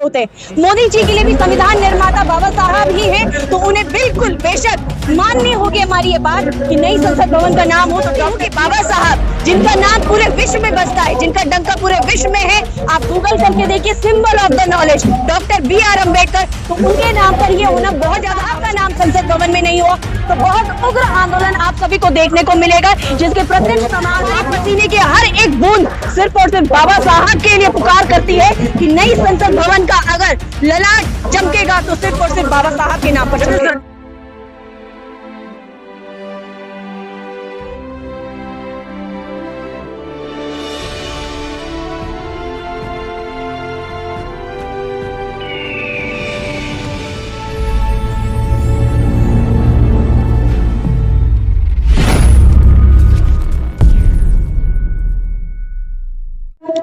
होते हैं। मोदी जी के लिए भी संविधान निर्माता बाबा साहब ही हैं, तो उन्हें बिल्कुल बेशक माननी होगी हमारी ये बात कि नई संसद भवन का नाम हो तो क्योंकि बाबा साहब जिनका नाम पूरे विश्व में बसता है, जिनका डंका पूरे विश्व में है, आप गूगल करके देखिए symbol of the knowledge doctor B.R. Ambedkar, तो उनके नाम पर ये होना बहुत ज्यादा, आपका नाम संसद भवन में नहीं हुआ तो बहुत उग्र आंदोलन आप सभी को देखने को मिलेगा, जिसके प्रत्यक्ष प्रमाण है पसीने के हर एक बूंद सिर्फ और सिर्फ बाबा साहब के लिए पुकार करती है कि नई संसद भवन का अगर ललाट चमकेगा तो सिर्फ और सिर्फ बाबा साहब के नाम पर चमकेगा।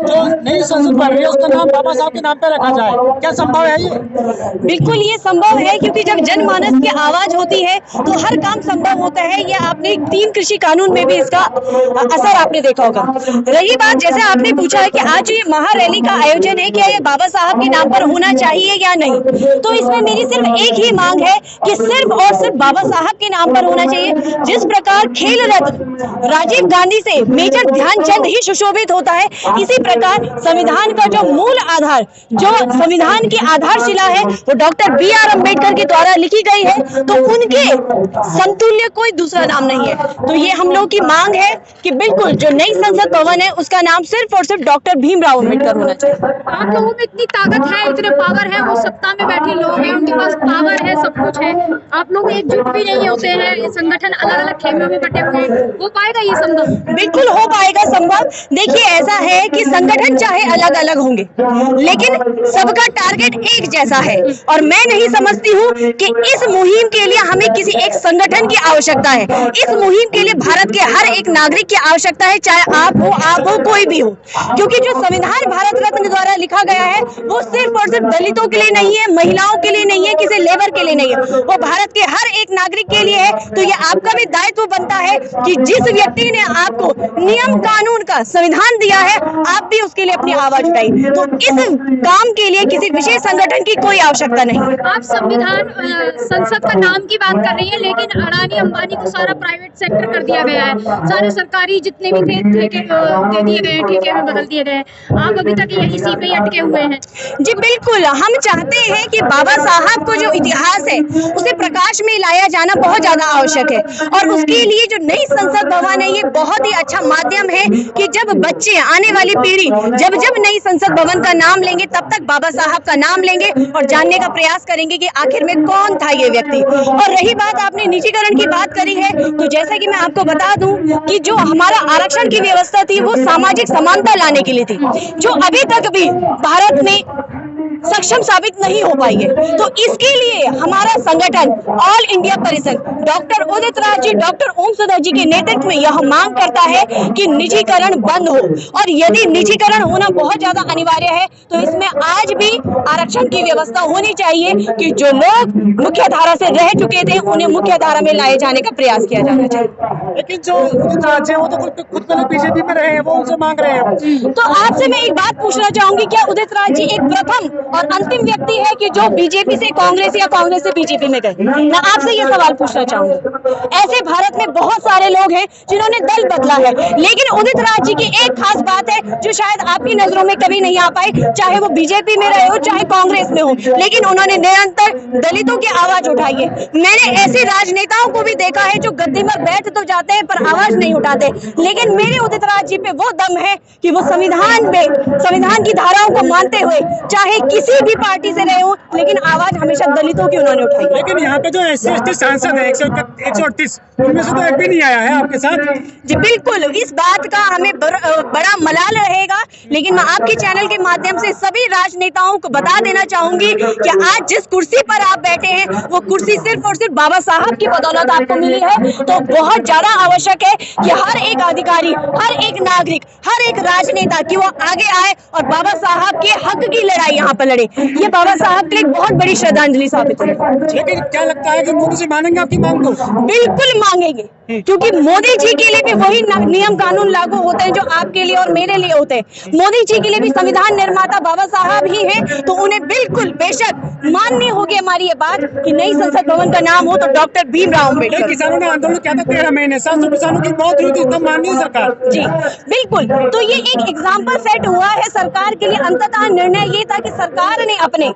जो नई संसद बन रही है उसका नाम बाबा साहब के नाम पे रखा जाए, क्या संभव है ये? बिल्कुल ये संभव है, क्योंकि जब जनमानस की आवाज होती है तो हर काम संभव होता है। ये आपने 3 कृषि कानून में भी इसका असर आपने देखा होगा। रही बात, जैसे आपने पूछा है कि आज ये महारैली का आयोजन है, क्या ये बाबा साहब के नाम पर होना चाहिए या नहीं, तो इसमें मेरी सिर्फ एक ही मांग है कि सिर्फ और सिर्फ बाबा साहब के नाम पर होना चाहिए। जिस प्रकार खेल रत्न राजीव गांधी से मेजर ध्यानचंद ही सुशोभित होता है, इसी प्रकार संविधान का जो मूल आधार, जो संविधान की आधारशिला है, वो डॉक्टर B.R. अम्बेडकर के द्वारा लिखी गई है, तो उनके समतुल्य कोई दूसरा नाम नहीं है। तो ये हम लोग की मांग है कि बिल्कुल जो नई संसद भवन है उसका नाम सिर्फ और सिर्फ डॉक्टर भीमराव अम्बेडकर होना चाहिए। आप लोगों में इतनी ताकत है, इतने पावर है, वो सत्ता में बैठे लोग हैं, उनके पास पावर है, सब कुछ है, आप लोग एकजुट भी नहीं होते हैं, संगठन अलग अलग खेमे में बटे हुए हैं, हो पाएगा ये संभव? बिल्कुल हो पाएगा संभव। देखिए ऐसा है कि संगठन चाहे अलग अलग होंगे, लेकिन सबका टारगेट एक जैसा है, और मैं नहीं समझती हूँ कि इस मुहिम के लिए हमें किसी एक संगठन की आवश्यकता है। इस मुहिम के लिए भारत के हर एक नागरिक की आवश्यकता है, चाहे आप हो कोई भी हो, क्योंकि जो संविधान भारत रत्न द्वारा लिखा गया है वो सिर्फ और सिर्फ दलितों के लिए नहीं है, महिलाओं के लिए नहीं है, किसी लेबर के लिए नहीं है, वो भारत के हर एक नागरिक के लिए है। तो ये आपका भी दायित्व बनता है कि जिस व्यक्ति ने आपको नियम कानून का संविधान दिया है, आप भी उसके लिए अपनी आवाज उठाइए। तो इस काम के लिए किसी विशेष संगठन की कोई आवश्यकता नहीं। आप संविधान संसद का नाम की बात कर रही है, लेकिन अडानी अंबानी को सारा प्राइवेट सेक्टर कर दिया गया है, सारे सरकारी जितने भी थे ठेके दे दिए गए, ठेके में बदल दिए गए, आप अभी तक इसी पे अटके हुए हैं। जी बिल्कुल, हम चाहते हैं कि बाबा साहब को जो इतिहास है उसे प्रकाश में लाया जाना बहुत ज्यादा आवश्यक है, और उसके लिए जो नई संसद भवन है ये बहुत ही अच्छा माध्यम है कि जब बच्चे, आने वाली पीढ़ी जब जब नई संसद भवन का नाम लेंगे तब तक बाबा साहब का नाम लेंगे और जानने का प्रयास करेंगे कि आखिर में कौन था ये व्यक्ति। और रही बात, आपने निजीकरण की बात करी है, तो जैसा कि मैं आपको बता दूं कि जो हमारा आरक्षण की व्यवस्था थी वो सामाजिक समानता लाने के लिए थी, जो अभी तक भी भारत में सक्षम साबित नहीं हो पाई है। तो इसके लिए हमारा संगठन ऑल इंडिया परिषद डॉक्टर उदित राज जी, डॉक्टर ओम सदा जी के नेतृत्व में यह मांग करता है कि निजीकरण बंद हो, और यदि निजीकरण होना बहुत ज्यादा अनिवार्य है तो इसमें आज भी आरक्षण की व्यवस्था होनी चाहिए कि जो लोग मुख्य धारा से रह चुके थे उन्हें मुख्य धारा में लाए जाने का प्रयास किया जाना चाहिए। लेकिन जो उदित राज है वो तो खुद पहले बीजेपी में रहे हैं, वो उनसे मांग रहे हैं। तो आपसे मैं एक बात पूछना चाहूंगी, क्या उदित राज जी एक प्रथम और अंतिम व्यक्ति है कि जो बीजेपी से कांग्रेस या कांग्रेस से बीजेपी में गए? मैं आपसे ये सवाल पूछना चाहूंगी। ऐसे भारत में बहुत सारे लोग हैं जिन्होंने दल बदला है, लेकिन उदित राज जी की एक खास बात है जो शायद आपकी नजरों में कभी नहीं आ पाई, चाहे वो बीजेपी में रहे हो चाहे कांग्रेस में हो, लेकिन उन्होंने निरंतर दलितों की आवाज उठाई है। मैंने ऐसे राजनेताओं को भी देखा है जो गद्दी पर बैठ तो जाते हैं पर आवाज नहीं उठाते, लेकिन मेरे उदित राज जी पे वो दम है कि वो संविधान की धाराओं को मानते हुए चाहे किसी भी पार्टी से रहे हो, लेकिन आवाज हमेशा दलितों की उन्होंने उठाई। लेकिन यहाँ पे जो SC/ST सांसद है 138, उनमें से तो एक भी नहीं आया है आपके साथ। जी बिल्कुल, इस बात का हमें बड़ा मलाल रहेगा, लेकिन मैं आपके चैनल के माध्यम से सभी राजनेताओं को बता देना चाहूंगी कि आज जिस कुर्सी पर आप बैठे हैं वो कुर्सी सिर्फ और सिर्फ बाबा साहब की बदौलत आपको मिली है। तो बहुत ज्यादा ज्यादा आवश्यक है कि हर एक अधिकारी, हर एक नागरिक, हर एक राजनेता कि वो आगे आए और बाबा साहब के हक की लड़ाई यहाँ पर लड़े। ये बाबा साहब के लिए बहुत बड़ी श्रद्धांजलि साबित है। लेकिन क्या लगता है कि मोदी जी मानेंगे आपकी मांग को? बिल्कुल मांगेंगे, क्योंकि मोदी जी के लिए भी वही नियम कानून लागू होते हैं जो आपके लिए और मेरे लिए होते हैं। मोदी जी के लिए भी संविधान निर्माता बाबा साहब ही हैं, तो उन्हें बिल्कुल बेशक माननी होगी हमारी ये बात कि नई संसद भवन का नाम हो तो डॉक्टर भीमराव अम्बेडकर। किसानों ने आंदोलन किया था 13 महीने, 700 किसानों की मौत हुई थी, तब माननीय सरकार। जी बिल्कुल, तो ये एक एग्जाम्पल सेट हुआ है सरकार के लिए। अंततः निर्णय ये था कि सरकार ने अपने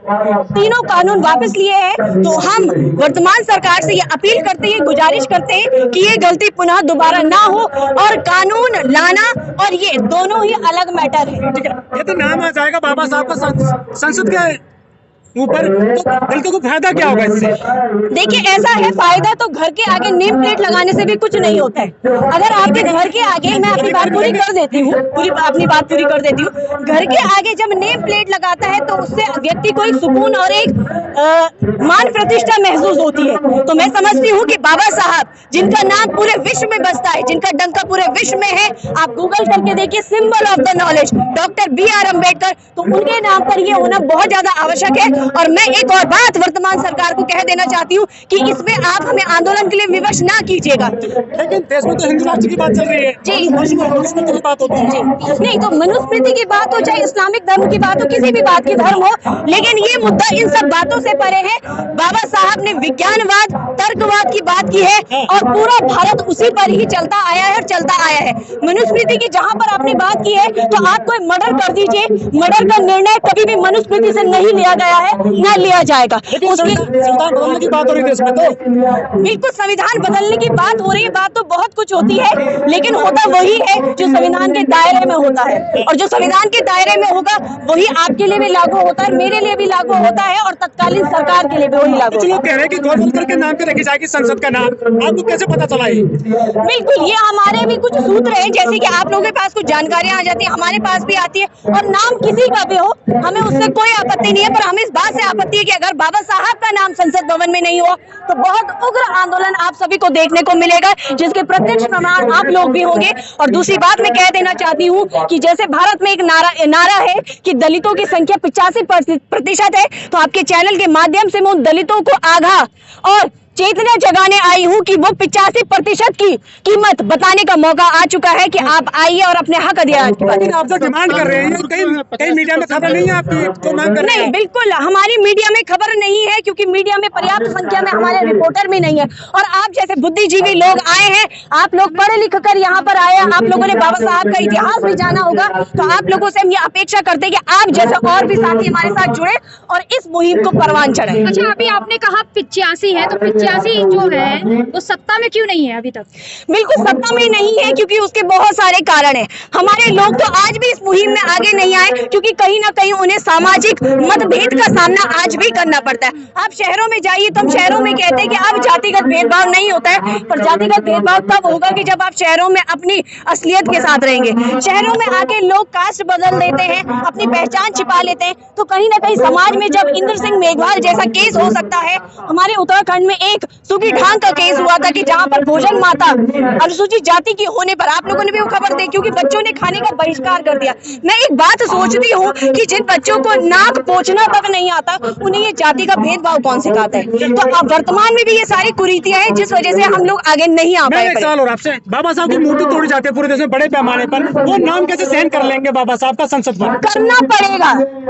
तीनों कानून वापस लिए हैं, तो हम वर्तमान सरकार से ये अपील करते हैं, गुजारिश करते हैं कि ये गलती पुनः दोबारा ना हो और कानून लाना और ये दोनों ही अलग मैटर है। ठीक है, यदि नाम आ जाएगा बाबा साहब का संसद के ऊपर तो दलितों को फायदा क्या होगा इससे? देखिए ऐसा है, फायदा तो घर के आगे नेम प्लेट लगाने से भी कुछ नहीं होता है। अगर आपके घर के आगे, मैं अपनी बात पूरी कर देती हूँ, अपनी बात पूरी कर देती हूँ, घर के आगे जब नेम प्लेट लगाता है तो उससे व्यक्ति को एक सुकून और एक मान प्रतिष्ठा महसूस होती है। तो मैं समझती हूँ कि बाबा साहब जिनका नाम पूरे विश्व में बसता है, जिनका डंका पूरे विश्व में है, आप गूगल करके देखिए, symbol of the knowledge doctor BR Ambedkar, तो उनके नाम पर ये होना बहुत ज्यादा आवश्यक है। और मैं एक और बात वर्तमान सरकार को कह देना चाहती हूँ कि इसमें आप हमें आंदोलन के लिए विवश ना कीजिएगा। लेकिन देश में तो हिंदू राष्ट्र की बात चल रही है जी, मनुस्मृति की बात होती है जी नहीं, तो मनुस्मृति की बात हो, चाहे इस्लामिक धर्म की बात हो, किसी भी बात की धर्म हो, लेकिन ये मुद्दा इन सब बातों से परे है। बाबा साहब ने विज्ञानवाद, तर्कवाद की बात की है और पूरा भारत उसी पर ही चलता आया है और चलता आया है। मनुस्मृति की जहां पर आपने बात की है, तो आप कोई मर्डर कर दीजिए, मर्डर का निर्णय कभी भी मनुस्मृति से नहीं लिया गया है, न लिया जाएगा। उसकी संविधान बदलने की बात हो रही है देश में, तो बिल्कुल संविधान बदलने की बात हो रही है, बात तो बहुत कुछ होती है, लेकिन होता वही है जो संविधान के दायरे में होता है, और जो संविधान के दायरे में होगा वही आपके लिए भी लागू होता है, मेरे लिए भी लागू होता है और तत्कालीन सरकार के लिए भी वही लागू। कुछ लोग कह रहे हैं कि गौरवंकर के नाम पे रखी जाएगी संसद का नाम, आपको कैसे पता चला ये? बिल्कुल, ये हमारे भी कुछ सूत्र हैं, जैसे कि आप लोगों के पास कुछ जानकारियां आ जाती है, हमारे पास भी आती है, और नाम किसी का भी हो हमें उससे कोई आपत्ति नहीं है, पर हमें इस बात से आपत्ति है कि अगर बाबा साहब का नाम संसद भवन में नहीं हुआ तो बहुत उग्र आंदोलन आप सभी को देखने को मिलेगा, जिसके प्रत्यक्ष प्रमाण आप लोग भी होंगे। और दूसरी बात मैं कह देना चाहती हूँ कि जैसे भारत में एक नारा है कि दलितों की संख्या 85% है, तो आपके चैनल के माध्यम से मैं उन दलितों को आगाह और चेतना जगाने आई हूँ कि वो 85% की कीमत बताने का मौका आ चुका है कि आप आइए और अपने हक अधिकार की बात। आप जो डिमांड कर रहे हैं, कहीं मीडिया में खबर नहीं है आपकी तो मांग कर रहे हैं? नहीं, बिल्कुल हमारी मीडिया में खबर नहीं है, क्योंकि मीडिया में पर्याप्त संख्या में हमारे रिपोर्टर भी नहीं है, और आप जैसे बुद्धिजीवी लोग आए हैं, आप लोग पढ़े लिख कर यहाँ पर आए हैं, आप लोगों ने बाबा साहब का इतिहास भी जाना होगा, तो आप लोगों से हम ये अपेक्षा करते हैं कि आप जैसे और भी साथी हमारे साथ जुड़े और इस मुहिम को परवान चढ़ाएं। अच्छा, अभी आपने कहा 85 है, तो 85 जो है वो सत्ता में क्यों नहीं है अभी तक? बिल्कुल सत्ता में नहीं है, क्योंकि उसके बहुत सारे कारण हैं। हमारे लोग तो आज भी इस मुहिम में आगे नहीं आए, क्योंकि कहीं ना कहीं उन्हें सामाजिक मतभेद का सामना आज भी करना पड़ता है। आप शहरों में जाइए तो हम शहरों में कहते हैं कि अब जातिगत भेदभाव नहीं होता है, पर जातिगत भेदभाव तब होगा कि जब आप शहरों में अपनी असलियत के साथ रहेंगे। शहरों में आके लोग कास्ट बदल देते हैं, अपनी पहचान छिपा लेते हैं, तो कहीं ना कहीं समाज में जब इंद्र सिंह मेघवाल जैसा केस हो सकता है, हमारे उत्तराखंड में एक सुगी ढांग का केस हुआ था कि जहां पर भोजन माता अनुसूचित जाति की होने पर, आप लोगों ने भी वो खबर दी, क्योंकि बच्चों ने खाने का बहिष्कार कर दिया। मैं एक बात सोचती हूँ कि जिन बच्चों को नाक पोंछना तक नहीं आता, उन्हें ये जाति का भेदभाव कौन सिखाता है? तो अब वर्तमान में भी ये सारी कुरीतियां हैं, जिस वजह से हम लोग आगे नहीं आ पाए। एक सवाल और आपसे, बाबा साहब की मूर्ति तोड़ी जाती है पूरे देश में बड़े पैमाने पर, वो नाम कैसे सहन कर लेंगे बाबा साहब का संसद पर?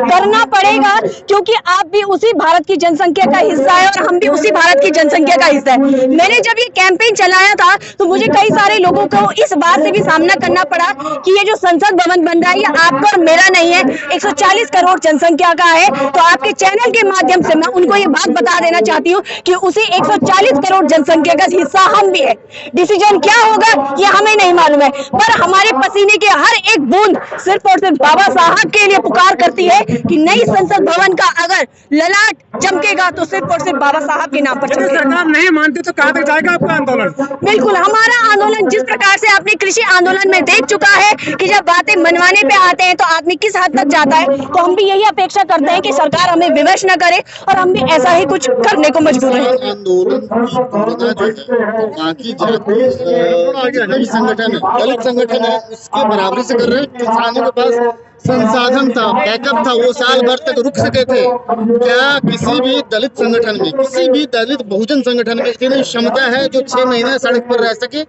करना पड़ेगा, क्योंकि आप भी उसी भारत की जनसंख्या का हिस्सा है और हम भी उसी भारत की जनसंख्या का हिस्सा है। मैंने जब ये कैंपेन चलाया था तो मुझे कई सारे लोगों को इस बात से भी सामना करना पड़ा कि ये जो संसद भवन बन रहा है ये आपका और मेरा नहीं है, 140 करोड़ जनसंख्या का है। तो आपके चैनल के माध्यम से मैं उनको ये बात बता देना चाहती हूँ कि उसी 140 करोड़ जनसंख्या का हिस्सा हम भी है। डिसीजन क्या होगा ये हमें नहीं मालूम है, पर हमारे पसीने के हर एक बूंद सिर्फ और सिर्फ बाबा साहब के लिए पुकार करती है कि नई संसद भवन का अगर ललाट चमकेगा तो सिर्फ और सिर्फ बाबा साहब के नाम पर चमकेगा। सरकार नहीं मानती तो कहाँ तक जाएगा आपका आंदोलन? बिल्कुल, हमारा आंदोलन जिस प्रकार से आपने कृषि आंदोलन में देख चुका है कि जब बातें मनवाने पे आते हैं तो आदमी किस हद तक जाता है, तो हम भी यही अपेक्षा करते हैं कि सरकार हमें विवश न करे और हम भी ऐसा ही कुछ करने को मजबूर हैं। आंदोलन की तुलना जो है बाकी जितने भी संगठन है, दलित संगठन है, उसके बराबरी से कर रहे हैं। किसानों के पास संसाधन था, बैकअप था, वो साल भर तक रुक सके थे। क्या किसी भी दलित संगठन में, किसी भी दलित बहुजन संगठन में इतनी क्षमता है जो 6 महीने सड़क पर रह सके?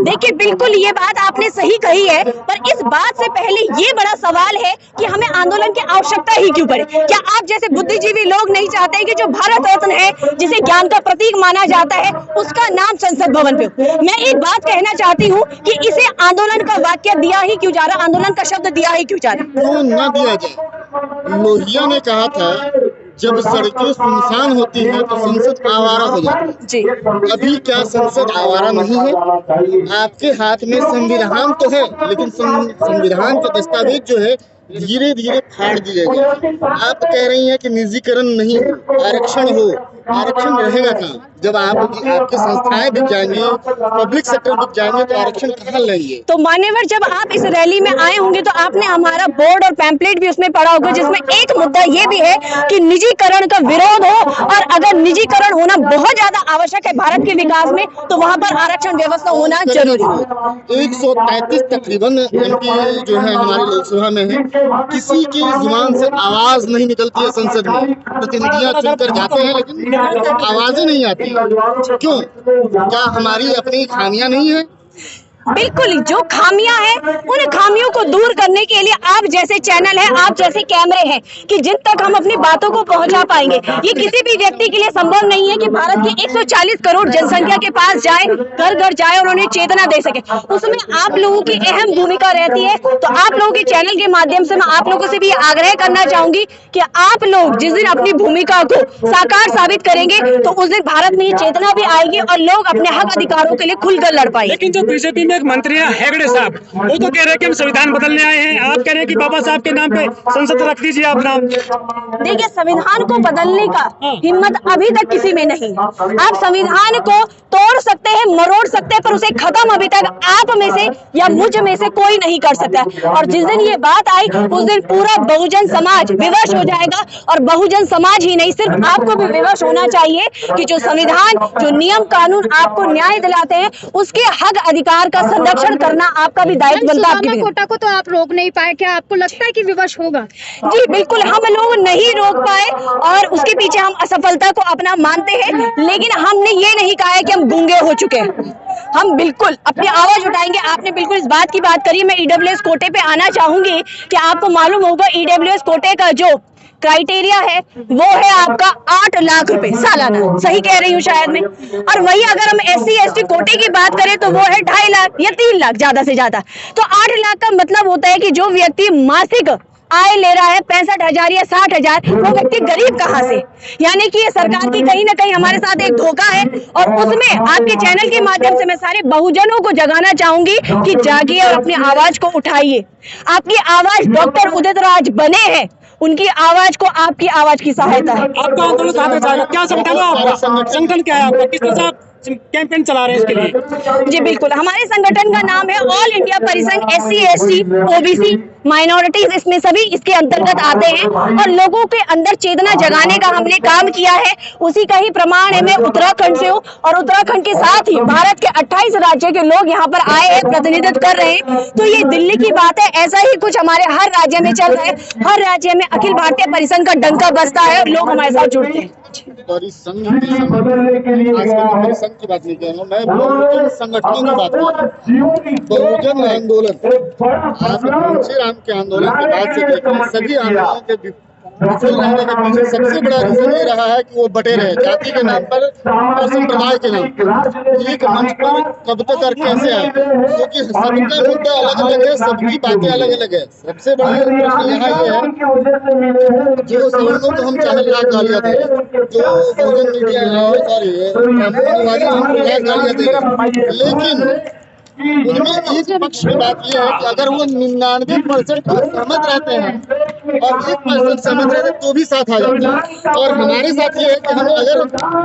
देखिए, बिल्कुल ये बात आपने सही कही है, पर इस बात से पहले ये बड़ा सवाल है कि हमें आंदोलन की आवश्यकता ही क्यों पड़े? क्या आप जैसे बुद्धिजीवी लोग नहीं चाहते हैं कि जो भारत रत्न है, जिसे ज्ञान का प्रतीक माना जाता है, उसका नाम संसद भवन पे हो? मैं एक बात कहना चाहती हूँ कि इसे आंदोलन का वाक्य दिया ही क्यों जा रहा, आंदोलन का शब्द दिया ही क्यों जा रहा? क्यों न दिया जाए? लोहिया ने कहा था जब सड़कें सुनसान होती है तो संसद आवारा हो जाती है। जी, अभी क्या संसद आवारा नहीं है? आपके हाथ में संविधान तो है, लेकिन संविधान के दस्तावेज जो है धीरे धीरे फाड़ दिए गए। आप कह रही हैं कि निजीकरण नहीं हो, आरक्षण हो। आरक्षण रहेगा कहाँ? जब आपकी संस्थाएं बिक जाएंगी, पब्लिक सेक्टर बिक जाएंगे, तो आरक्षण कहाँ लेंगे? तो मान्यवर, जब आप इस रैली में आए होंगे तो आपने हमारा बोर्ड और पैम्पलेट भी उसमें पढ़ा होगा, जिसमें एक मुद्दा ये भी है कि निजीकरण का विरोध हो, और अगर निजीकरण होना बहुत ज्यादा आवश्यक है भारत के विकास में, तो वहाँ पर आरक्षण व्यवस्था होना जरूरी है। 133 तकरीबन MP जो है हमारे लोकसभा में है, किसी की जुबान से आवाज नहीं निकलती है। संसद में प्रतिनिधियां चुनकर जाते हैं लेकिन आवाजें नहीं आती। क्यों? क्या हमारी अपनी खामियां नहीं है? बिल्कुल, जो खामियां हैं उन खामियों को दूर करने के लिए आप जैसे चैनल है, आप जैसे कैमरे हैं, कि जिन तक हम अपनी बातों को पहुंचा पाएंगे। ये किसी भी व्यक्ति के लिए संभव नहीं है कि भारत की 140 करोड़ जनसंख्या के पास जाए, घर घर जाए और उन्हें चेतना दे सके। उसमें आप लोगों की अहम भूमिका रहती है। तो आप लोगों के चैनल के माध्यम से मैं आप लोगों से भी आग्रह करना चाहूंगी कि आप लोग जिस दिन अपनी भूमिका को साकार साबित करेंगे तो उस दिन भारत में ये चेतना भी आएगी और लोग अपने हक अधिकारों के लिए खुलकर लड़ पाएंगे। लेकिन जो बीजेपी एक मंत्री है हेगड़े साहब, वो तो कह रहे हैं कि हम संविधान बदलने आए हैं, आप कह रहे हैं कि बाबा साहब के नाम पे संसद रख दीजिए आप नाम। देखिए, संविधान को बदलने का हिम्मत अभी तक किसी में नहीं। आप संविधान को तोड़ सकते हैं, मरोड़ सकते हैं, पर उसे खत्म अभी तक आप में से या मुझ में से कोई नहीं कर सकता। और जिस दिन ये बात आई उस दिन पूरा बहुजन समाज विवश हो जाएगा, और बहुजन समाज ही नहीं, सिर्फ आपको भी विवश होना चाहिए कि जो संविधान, जो नियम कानून आपको न्याय दिलाते हैं, उसके हक अधिकार का संरक्षण करना आपका भी दायित्व बनता है। सुदामा कोटा को तो आप रोक नहीं पाए, क्या आपको लगता है कि विवश होगा? जी बिल्कुल, हम लोग नहीं रोक पाए और उसके पीछे हम असफलता को अपना मानते हैं, लेकिन हमने ये नहीं कहा है कि हम गूंगे हो चुके हैं। हम बिल्कुल अपनी आवाज उठाएंगे। आपने बिल्कुल इस बात की बात करी। मैं ईडब्ल्यूएस कोटे पे आना चाहूंगी कि आपको मालूम होगा ईडब्ल्यूएस कोटे का जो क्राइटेरिया है वो है आपका 8 लाख रुपए सालाना, सही कह रही हूँ शायद मैं। और वही अगर हम SC/ST कोटे की बात करें तो वो है 2.5 लाख या 3 लाख ज्यादा से ज्यादा। तो 8 लाख का मतलब होता है कि जो व्यक्ति मासिक आय ले रहा है 65,000 या 60,000, वो व्यक्ति गरीब कहाँ से? यानी कि ये सरकार की कहीं ना कहीं हमारे साथ एक धोखा है। और उसमें आपके चैनल के माध्यम से मैं सारे बहुजनों को जगाना चाहूंगी कि जागिए और अपनी आवाज को उठाइए। आपकी आवाज डॉक्टर उदित राज बने हैं, उनकी आवाज को आपकी आवाज की सहायता है। आपका आंदोलन कहाँ तक जाएगा? क्या संगठन है आपका? संगठन क्या है आपका? किस तरह से आप कैंपेन चला रहे हैं इसके लिए? जी बिल्कुल, हमारे संगठन का नाम है ऑल इंडिया परिसंघ SC/ST OBC माइनॉरिटीज, इसमें सभी इसके अंतर्गत आते हैं। और लोगों के अंदर चेतना जगाने का हमने काम किया है, उसी का ही प्रमाण है। मैं उत्तराखंड से हूँ और उत्तराखंड के साथ ही भारत के 28 राज्य के लोग यहाँ पर आए हैं, प्रतिनिधित्व कर रहे हैं। तो ये दिल्ली की बात है, ऐसा ही कुछ हमारे हर राज्य में चल रहा है। हर राज्य में अखिल भारतीय परिसंघ का डंका बजता है और लोग हमारे साथ जुड़ते हैं। परिसंघ की बात नहीं कर रहा हूँ मैं, बहुजन संगठनों की बात कर रहा हूँ। बहुजन आंदोलन, आप घनश्याम के आंदोलन के बाद से देखें, सभी आंदोलन के विफल रहने के पीछे सबसे बड़ा रीजन ये रहा है कि वो बटे रहे जाति के नाम पर और संप्रदाय के नाम पर। एक मंच पर कब तक और कैसे आए? क्योंकि सबका मुद्दा अलग अलग है, सबकी बातें अलग अलग है। सबसे बड़ा प्रश्न यहाँ ये है, जो सवर्णों को हम 4 लाख गालियां दे रहे हैं, जो बहुजन मीडिया सॉरी हमको लाख गालियां दे रहे हैं, लेकिन उनमें एक पक्ष की बात यह है कि अगर वो 99% सहमत रहते हैं और 1% सहमत रहते हैं तो भी साथ आ जाते हैं। और हमारे साथ ये है कि हम अगर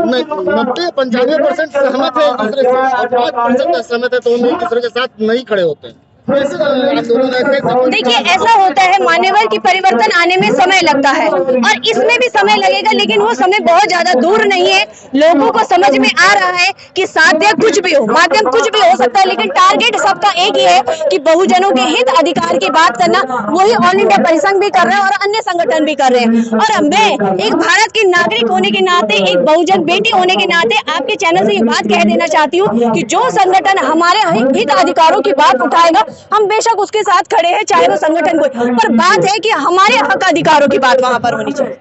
90-95% सहमत है एक दूसरे से और 5% असहमत है तो हम एक दूसरे के साथ नहीं खड़े होते हैं। देखिए, ऐसा होता है मान्यवर की परिवर्तन आने में समय लगता है और इसमें भी समय लगेगा, लेकिन वो समय बहुत ज्यादा दूर नहीं है। लोगों को समझ में आ रहा है कि साध्य कुछ भी हो, माध्यम कुछ भी हो सकता है, लेकिन टारगेट सबका एक ही है कि बहुजनों के हित अधिकार की बात करना। वही ऑल इंडिया परिसंघ भी कर रहे हैं और अन्य संगठन भी कर रहे हैं। और मैं एक भारत की नागरिक होने के नाते, एक बहुजन बेटी होने के नाते आपके चैनल से ये बात कह देना चाहती हूँ कि जो संगठन हमारे हित अधिकारों की बात उठाएगा, हम बेशक उसके साथ खड़े हैं, चाहे वो संगठन कोई, पर बात है कि हमारे हक अधिकारों की बात वहां पर होनी चाहिए।